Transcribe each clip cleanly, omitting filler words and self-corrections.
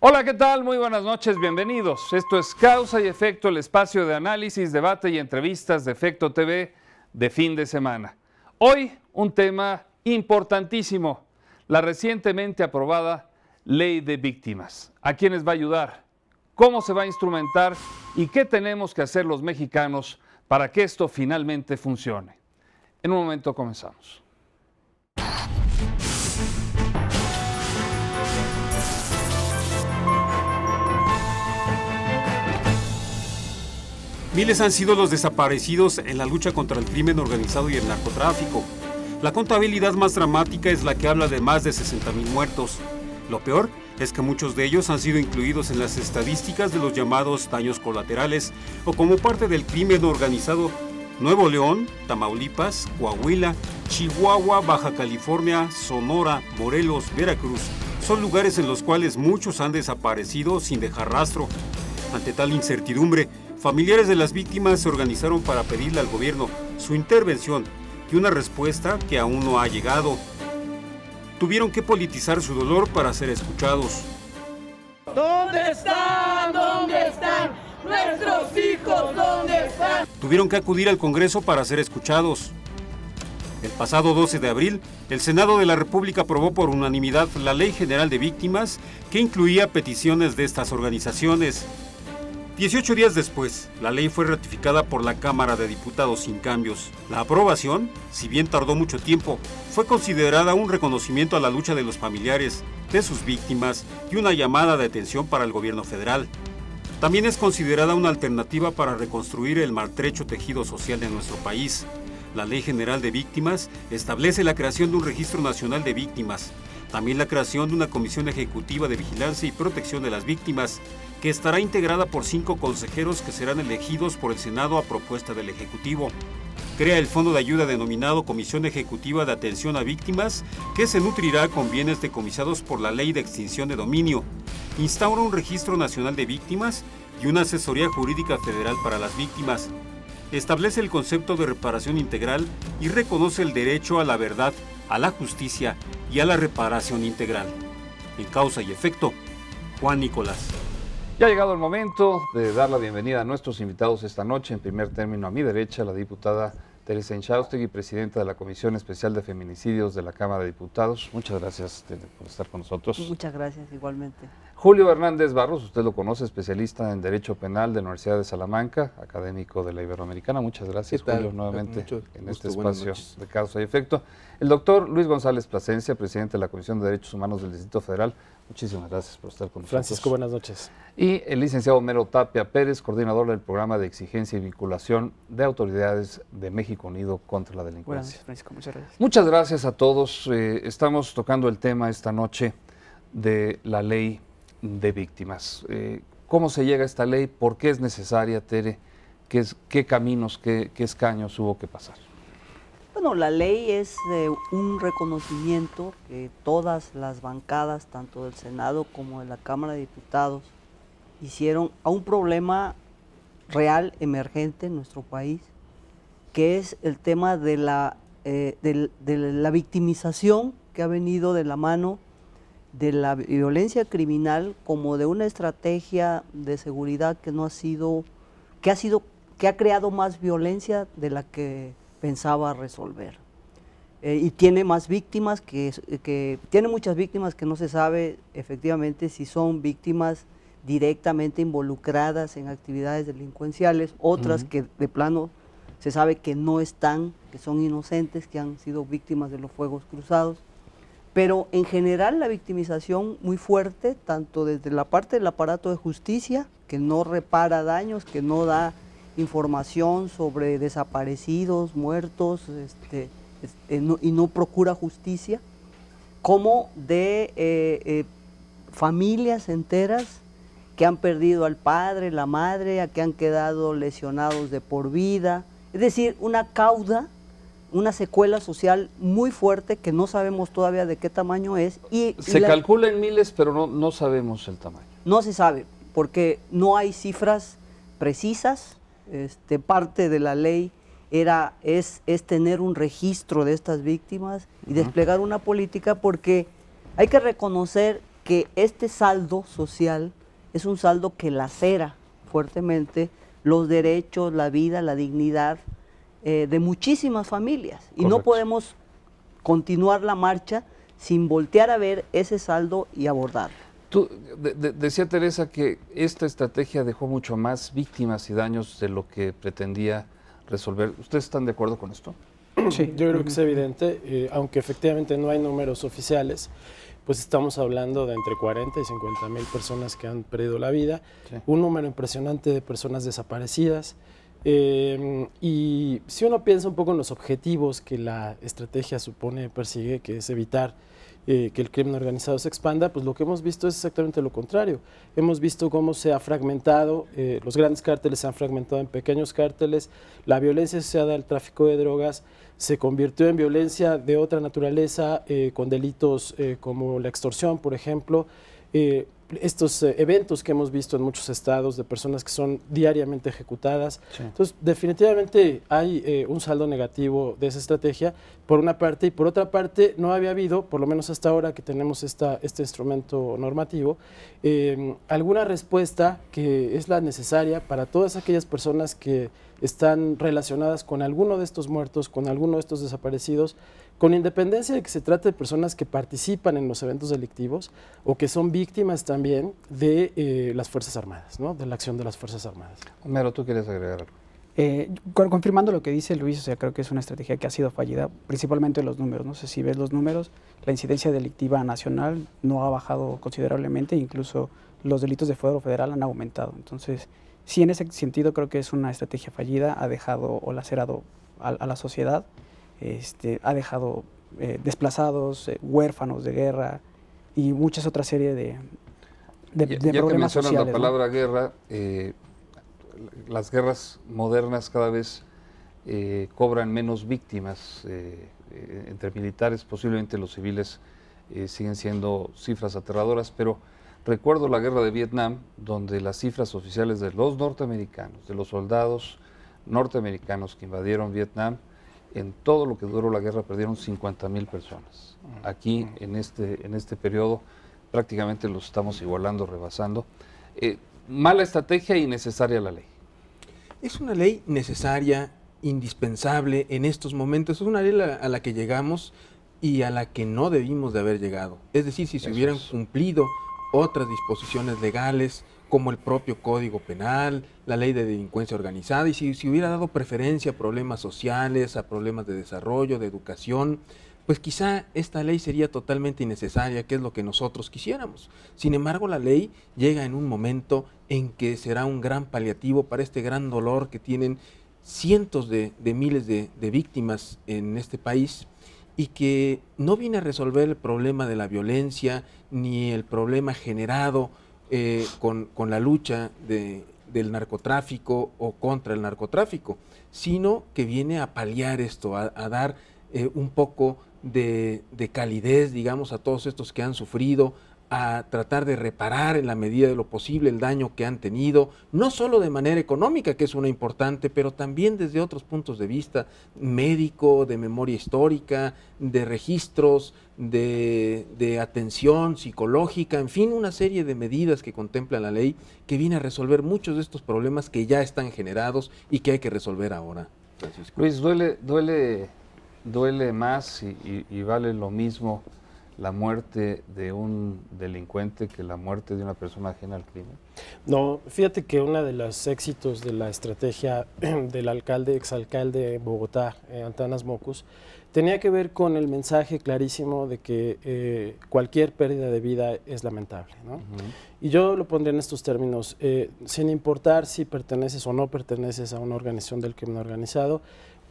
Hola, ¿qué tal? Muy buenas noches, bienvenidos. Esto es Causa y Efecto, el espacio de análisis, debate y entrevistas de Efecto TV de fin de semana. Hoy un tema importantísimo, la recientemente aprobada Ley de Víctimas. ¿A quiénes va a ayudar? ¿Cómo se va a instrumentar? ¿Y qué tenemos que hacer los mexicanos para que esto finalmente funcione? En un momento comenzamos. Miles han sido los desaparecidos en la lucha contra el crimen organizado y el narcotráfico. La contabilidad más dramática es la que habla de más de 60,000 muertos. Lo peor es que muchos de ellos han sido incluidos en las estadísticas de los llamados daños colaterales o como parte del crimen organizado. Nuevo León, Tamaulipas, Coahuila, Chihuahua, Baja California, Sonora, Morelos, Veracruz son lugares en los cuales muchos han desaparecido sin dejar rastro. Ante tal incertidumbre, familiares de las víctimas se organizaron para pedirle al gobierno su intervención y una respuesta que aún no ha llegado. Tuvieron que politizar su dolor para ser escuchados. ¿Dónde están? ¿Dónde están? ¡Nuestros hijos! ¿Dónde están? Tuvieron que acudir al Congreso para ser escuchados. El pasado 12 de abril, el Senado de la República aprobó por unanimidad la Ley General de Víctimas, que incluía peticiones de estas organizaciones. 18 días después, la ley fue ratificada por la Cámara de Diputados sin cambios. La aprobación, si bien tardó mucho tiempo, fue considerada un reconocimiento a la lucha de los familiares, de sus víctimas y una llamada de atención para el gobierno federal. También es considerada una alternativa para reconstruir el maltrecho tejido social de nuestro país. La Ley General de Víctimas establece la creación de un Registro Nacional de Víctimas, también la creación de una Comisión Ejecutiva de Vigilancia y Protección de las Víctimas, que estará integrada por 5 consejeros que serán elegidos por el Senado a propuesta del Ejecutivo. Crea el fondo de ayuda denominado Comisión Ejecutiva de Atención a Víctimas, que se nutrirá con bienes decomisados por la Ley de Extinción de Dominio. Instaura un Registro Nacional de Víctimas y una Asesoría Jurídica Federal para las víctimas. Establece el concepto de reparación integral y reconoce el derecho a la verdad, a la justicia y a la reparación integral. En Causa y Efecto, Juan Nicolás. Ya ha llegado el momento de dar la bienvenida a nuestros invitados esta noche. En primer término, a mi derecha, la diputada Teresa Inchaustegui, presidenta de la Comisión Especial de Feminicidios de la Cámara de Diputados. Muchas gracias, Tere, por estar con nosotros. Muchas gracias, igualmente. Julio Hernández Barros, usted lo conoce, especialista en Derecho Penal de la Universidad de Salamanca, académico de la Iberoamericana. Muchas gracias, Julio, nuevamente en este espacio de Causa y Efecto. El doctor Luis González Plasencia, presidente de la Comisión de Derechos Humanos del Distrito Federal. Muchísimas gracias por estar con nosotros. Francisco, buenas noches. Y el licenciado Homero Tapia Pérez, coordinador del Programa de Exigencia y Vinculación de Autoridades de México Unido contra la Delincuencia. Buenas noches, Francisco, muchas gracias. Muchas gracias a todos. Estamos tocando el tema esta noche de la Ley de Víctimas. ¿Cómo se llega a esta ley? ¿Por qué es necesaria, Tere? ¿Qué caminos, qué escaños hubo que pasar? Bueno, la ley es un reconocimiento que todas las bancadas, tanto del Senado como de la Cámara de Diputados, hicieron a un problema real, emergente en nuestro país, que es el tema de la victimización que ha venido de la mano de la violencia criminal como de una estrategia de seguridad que ha creado más violencia de la que pensaba resolver. Y tiene más víctimas, tiene muchas víctimas que no se sabe efectivamente si son víctimas directamente involucradas en actividades delincuenciales, otras que de plano se sabe que no están, que son inocentes, que han sido víctimas de los fuegos cruzados. Pero en general la victimización muy fuerte, tanto desde la parte del aparato de justicia, que no repara daños, que no da información sobre desaparecidos, muertos, y no procura justicia, como de familias enteras que han perdido al padre, la madre, a que han quedado lesionados de por vida. Es decir, una cauda, una secuela social muy fuerte que no sabemos todavía de qué tamaño es. Se calcula en miles, pero no sabemos el tamaño. No se sabe, porque no hay cifras precisas. Parte de la ley es tener un registro de estas víctimas y desplegar una política, porque hay que reconocer que este saldo social es un saldo que lacera fuertemente los derechos, la vida, la dignidad de muchísimas familias. Y Correcto. no podemos continuar la marcha sin voltear a ver ese saldo y abordarlo. Decía Teresa que esta estrategia dejó mucho más víctimas y daños de lo que pretendía resolver. ¿Ustedes están de acuerdo con esto? Sí, yo creo que es evidente, aunque efectivamente no hay números oficiales, pues estamos hablando de entre 40 y 50 mil personas que han perdido la vida, Sí. un número impresionante de personas desaparecidas. Y si uno piensa un poco en los objetivos que la estrategia persigue, que es evitar que el crimen organizado se expanda, pues lo que hemos visto es exactamente lo contrario. Hemos visto cómo se ha fragmentado, los grandes cárteles se han fragmentado en pequeños cárteles, la violencia asociada al tráfico de drogas se convirtió en violencia de otra naturaleza, con delitos como la extorsión, por ejemplo. Estos eventos que hemos visto en muchos estados de personas que son diariamente ejecutadas. Sí. Entonces, definitivamente hay un saldo negativo de esa estrategia, por una parte, y por otra parte, no había habido, por lo menos hasta ahora que tenemos este instrumento normativo, alguna respuesta que es la necesaria para todas aquellas personas que están relacionadas con alguno de estos muertos, con alguno de estos desaparecidos, con independencia de que se trate de personas que participan en los eventos delictivos o que son víctimas también de las Fuerzas Armadas, ¿no? De la acción de las Fuerzas Armadas. Homero, ¿tú quieres agregar algo? Confirmando lo que dice Luis, o sea, creo que es una estrategia que ha sido fallida, principalmente los números. No sé si ves los números, la incidencia delictiva nacional no ha bajado considerablemente, incluso los delitos de fuero federal han aumentado. Entonces, sí, en ese sentido creo que es una estrategia fallida, ha dejado o lacerado a la sociedad, ha dejado desplazados, huérfanos de guerra y muchas otras series de Ya que problemas mencionas sociales. la palabra guerra, las guerras modernas cada vez cobran menos víctimas entre militares, posiblemente los civiles siguen siendo cifras aterradoras, pero recuerdo la guerra de Vietnam, donde las cifras oficiales de los norteamericanos, de los soldados norteamericanos que invadieron Vietnam, en todo lo que duró la guerra perdieron 50,000 personas. Aquí, en este periodo, prácticamente los estamos igualando, rebasando. Mala estrategia y necesaria la ley. Es una ley necesaria, indispensable en estos momentos. Es una ley a la que llegamos y a la que no debimos de haber llegado. Es decir, si se hubieran cumplido otras disposiciones legales, como el propio Código Penal, la Ley de Delincuencia Organizada, y si hubiera dado preferencia a problemas sociales, a problemas de desarrollo, de educación, pues quizá esta ley sería totalmente innecesaria, que es lo que nosotros quisiéramos. Sin embargo, la ley llega en un momento en que será un gran paliativo para este gran dolor que tienen cientos de miles de víctimas en este país, y que no viene a resolver el problema de la violencia ni el problema generado con la lucha del narcotráfico o contra el narcotráfico, sino que viene a paliar esto, a dar un poco de calidez, digamos, a todos estos que han sufrido, a tratar de reparar en la medida de lo posible el daño que han tenido, no solo de manera económica, que es una importante, pero también desde otros puntos de vista, médico, de memoria histórica, de registros, de atención psicológica, en fin, una serie de medidas que contempla la ley que viene a resolver muchos de estos problemas que ya están generados y que hay que resolver ahora, Francisco. Luis, duele más y vale lo mismo la muerte de un delincuente que la muerte de una persona ajena al crimen? No, fíjate que uno de los éxitos de la estrategia del exalcalde de Bogotá, Antanas Mockus, tenía que ver con el mensaje clarísimo de que cualquier pérdida de vida es lamentable, ¿no? Y yo lo pondré en estos términos, sin importar si perteneces o no perteneces a una organización del crimen organizado,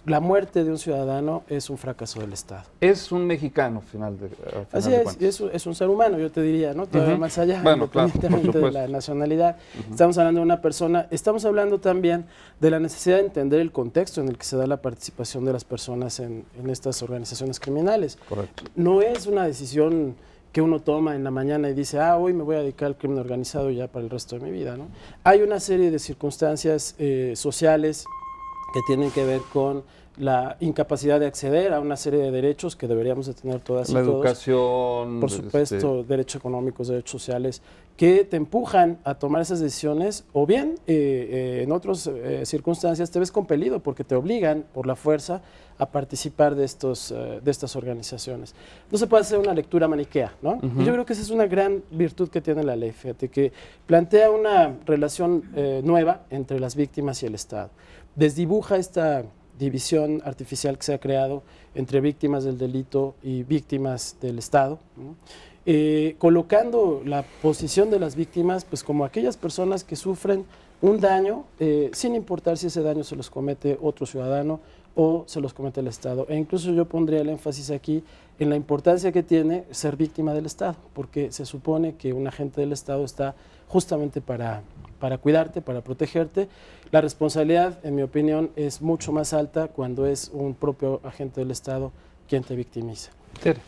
la muerte de un ciudadano es un fracaso del Estado. Es un mexicano, al final de Así cuentas. es un ser humano, yo te diría, ¿no? Todavía más allá, bueno, independientemente claro, de la nacionalidad. Estamos hablando de una persona, estamos hablando también de la necesidad de entender el contexto en el que se da la participación de las personas en estas organizaciones criminales. Correcto. No es una decisión que uno toma en la mañana y dice, hoy me voy a dedicar al crimen organizado ya para el resto de mi vida, ¿no? Hay una serie de circunstancias sociales que tienen que ver con la incapacidad de acceder a una serie de derechos que deberíamos de tener todas y La todos. educación, Por supuesto, derechos económicos, derechos sociales, que te empujan a tomar esas decisiones, o bien en otras circunstancias te ves compelido porque te obligan por la fuerza a participar de estas organizaciones. No se puede hacer una lectura maniquea, ¿no? Y yo creo que esa es una gran virtud que tiene la ley, fíjate, que plantea una relación nueva entre las víctimas y el Estado. Desdibuja esta división artificial que se ha creado entre víctimas del delito y víctimas del Estado, ¿no? Colocando la posición de las víctimas pues como aquellas personas que sufren un daño sin importar si ese daño se los comete otro ciudadano o se los comete el Estado. E incluso yo pondría el énfasis aquí en la importancia que tiene ser víctima del Estado, porque se supone que un agente del Estado está justamente para cuidarte, para protegerte. La responsabilidad, en mi opinión, es mucho más alta cuando es un propio agente del Estado quien te victimiza. Tere.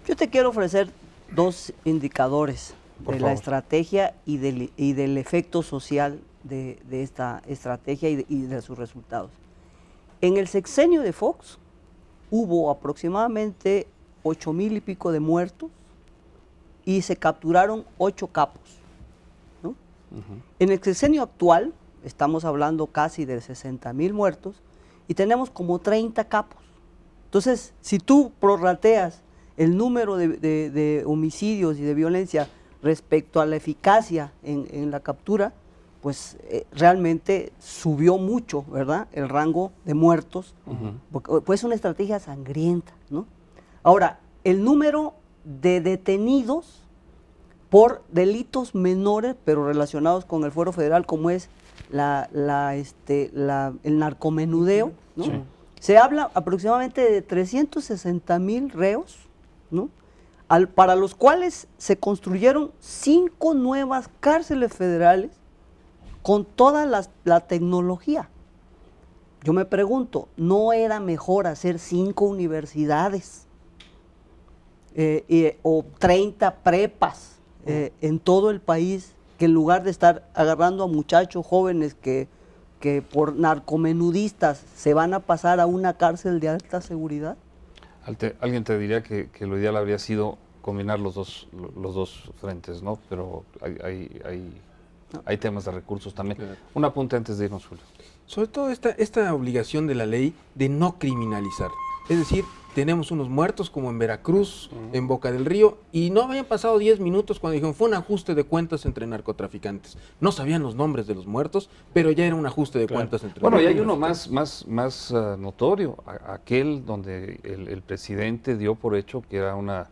Yo te quiero ofrecer dos indicadores Por de favor. la estrategia y del efecto social de esta estrategia y de sus resultados. En el sexenio de Fox hubo aproximadamente 8,000 y pico de muertos y se capturaron 8 capos, ¿no? En el sexenio actual estamos hablando casi de 60,000 muertos y tenemos como 30 capos. Entonces, si tú prorrateas el número de homicidios y de violencia respecto a la eficacia en la captura, pues realmente subió mucho, ¿verdad?, el rango de muertos, porque pues es una estrategia sangrienta, ¿no? Ahora, el número de detenidos por delitos menores, pero relacionados con el fuero federal, como es el narcomenudeo, ¿no? Sí. Se habla aproximadamente de 360,000 reos, ¿no?, para los cuales se construyeron 5 nuevas cárceles federales con toda la tecnología. Yo me pregunto, ¿no era mejor hacer 5 universidades o 30 prepas en todo el país, que en lugar de estar agarrando a muchachos jóvenes que por narcomenudistas se van a pasar a una cárcel de alta seguridad? Alguien te diría que lo ideal habría sido combinar los dos frentes, ¿no? Pero hay temas de recursos también. Claro. Un apunte antes de irnos, Julio. Sobre todo esta obligación de la ley de no criminalizar. Es decir, tenemos unos muertos como en Veracruz, en Boca del Río, y no habían pasado 10 minutos cuando dijeron fue un ajuste de cuentas entre narcotraficantes. No sabían los nombres de los muertos, pero ya era un ajuste de cuentas entre narcotraficantes. Bueno, y hay uno más notorio, aquel donde el presidente dio por hecho que era una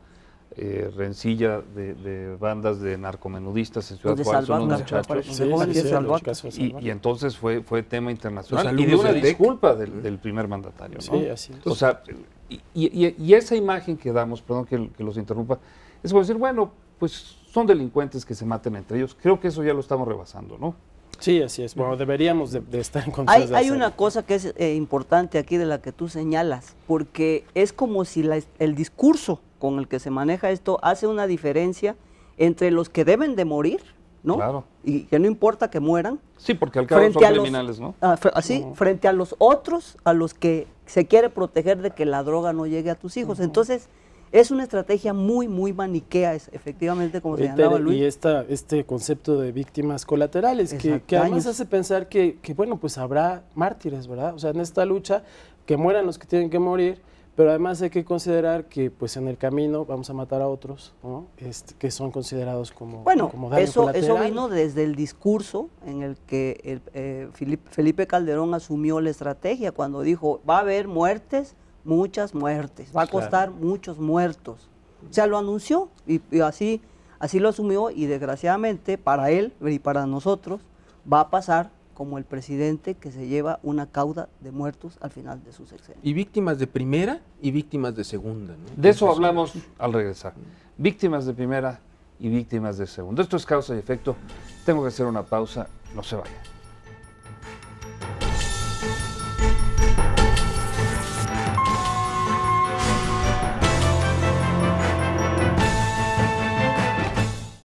rencilla de bandas de narcomenudistas en Ciudad Juárez, unos muchachos. Y entonces fue tema internacional y de una disculpa del primer mandatario, ¿no? Sí, así es. O sea, y esa imagen que damos, perdón que los interrumpa, es como decir, bueno, pues son delincuentes que se maten entre ellos. Creo que eso ya lo estamos rebasando, ¿no? Sí, así es. Bueno, deberíamos de estar en condiciones de hacerlo. Hay una cosa que es importante aquí de la que tú señalas, porque es como si el discurso con el que se maneja esto hace una diferencia entre los que deben de morir, ¿no? Claro. Y que no importa que mueran. Sí, porque al cabo son criminales, ¿no? Frente a los otros, a los que se quiere proteger de que la droga no llegue a tus hijos. Entonces, es una estrategia muy, muy maniquea, efectivamente, como señalaba Luis. Y este concepto de víctimas colaterales, que además hace pensar que, bueno, pues habrá mártires, ¿verdad? O sea, en esta lucha, que mueran los que tienen que morir, pero además hay que considerar que pues en el camino vamos a matar a otros, ¿no? Que son considerados como daño colateral. Eso vino desde el discurso en el que Felipe Calderón asumió la estrategia, cuando dijo, va a haber muertes, muchas muertes, va a costar muchos muertos. O sea, lo anunció y así lo asumió, y desgraciadamente para él y para nosotros va a pasar como el presidente que se lleva una cauda de muertos al final de su sexenio. Y víctimas de primera y víctimas de segunda, ¿no? De eso hablamos al regresar. Víctimas de primera y víctimas de segunda. Esto es Causa y Efecto. Tengo que hacer una pausa. No se vayan.